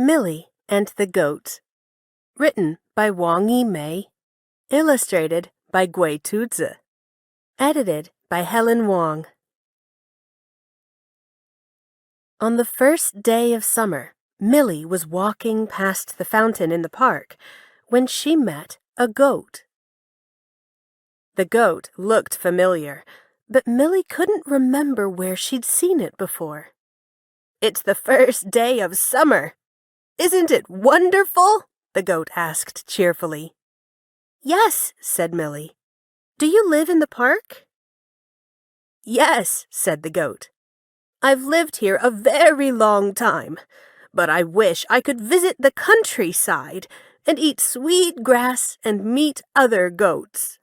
Millie and the Goat. Written by Wang Yimei. Illustrated by Gui Tuzi. Edited by Helen Wang. On the first day of summer, Millie was walking past the fountain in the park when she met a goat. The goat looked familiar, but Millie couldn't remember where she'd seen it before. "It's the first day of summer. Isn't it wonderful?" the goat asked cheerfully. "Yes," said Millie. "Do you live in the park?" "Yes," said the goat. "I've lived here a very long time, but I wish I could visit the countryside and eat sweet grass and meet other goats."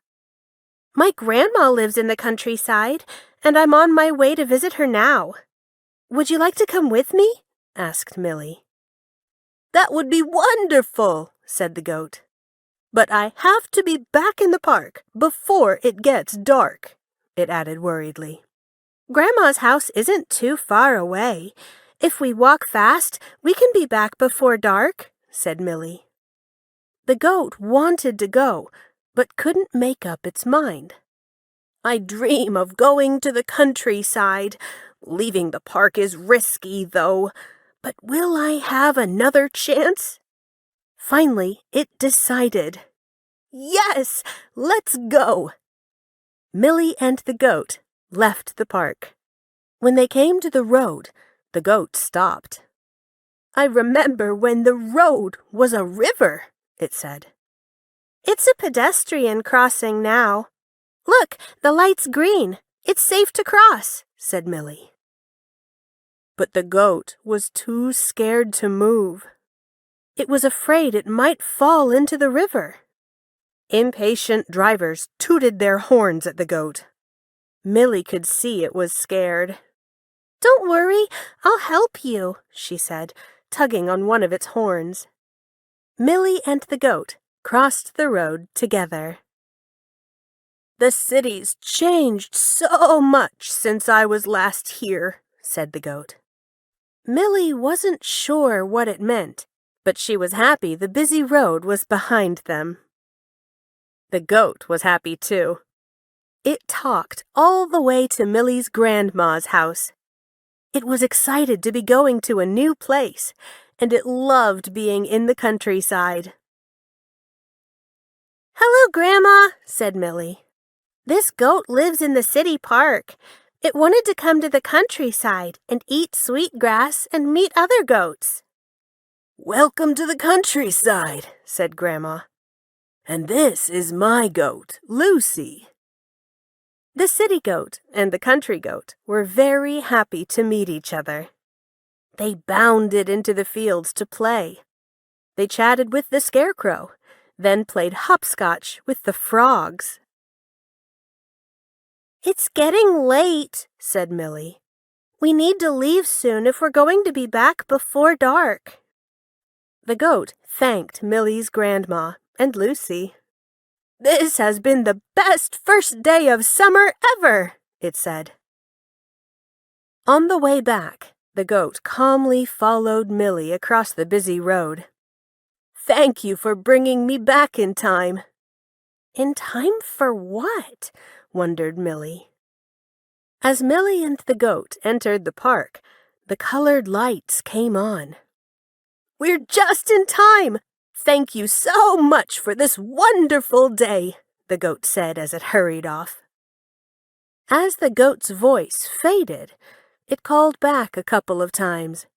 "My grandma lives in the countryside, and I'm on my way to visit her now. Would you like to come with me?" asked Millie. "That would be wonderful," said the goat. "But I have to be back in the park before it gets dark," it added worriedly. "Grandma's house isn't too far away. If we walk fast, we can be back before dark," said Millie. The goat wanted to go, but couldn't make up its mind. "I dream of going to the countryside. Leaving the park is risky, though. But will I have another chance?" Finally, it decided. "Yes, let's go!" Millie and the goat left the park. When they came to the road, the goat stopped. "I remember when the road was a river," it said. "It's a pedestrian crossing now. Look, the light's green. It's safe to cross," said Millie. But the goat was too scared to move. It was afraid it might fall into the river. Impatient drivers tooted their horns at the goat. Millie could see it was scared. "Don't worry, I'll help you," she said, tugging on one of its horns. Millie and the goat crossed the road together. "The city's changed so much since I was last here," said the goat. Millie wasn't sure what it meant, but she was happy the busy road was behind them. The goat was happy too. It talked all the way to Millie's grandma's house. It was excited to be going to a new place, and it loved being in the countryside. "Hello, Grandma," said Millie. "This goat lives in the city park. It wanted to come to the countryside and eat sweet grass and meet other goats." "Welcome to the countryside," said Grandma. "And this is my goat, Lucy." The city goat and the country goat were very happy to meet each other. They bounded into the fields to play. They chatted with the scarecrow, then played hopscotch with the frogs. "It's getting late," said Millie. "We need to leave soon if we're going to be back before dark." The goat thanked Millie's grandma and Lucy. "This has been the best first day of summer ever," it said. On the way back, the goat calmly followed Millie across the busy road. "Thank you for bringing me back in time." "In time for what?" wondered Millie. As Millie and the goat entered the park, the colored lights came on. "We're just in time! Thank you so much for this wonderful day," the goat said as it hurried off. As the goat's voice faded, it called back a couple of times.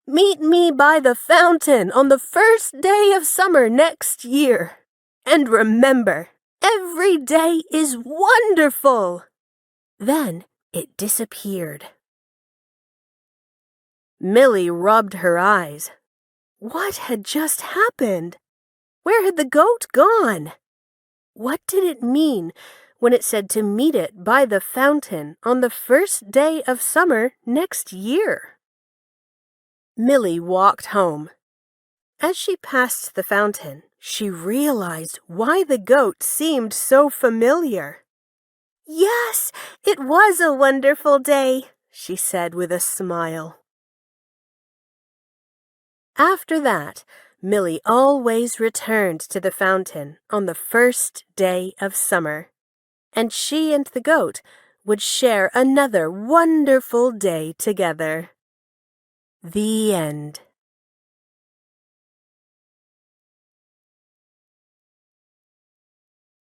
"Meet me by the fountain on the first day of summer next year. And remember, every day is wonderful." Then it disappeared. Millie rubbed her eyes. What had just happened? Where had the goat gone? What did it mean when it said to meet it by the fountain on the first day of summer next year? Millie walked home. As she passed the fountain, she realized why the goat seemed so familiar. "Yes, it was a wonderful day," she said with a smile. After that, Millie always returned to the fountain on the first day of summer, and she and the goat would share another wonderful day together. The end.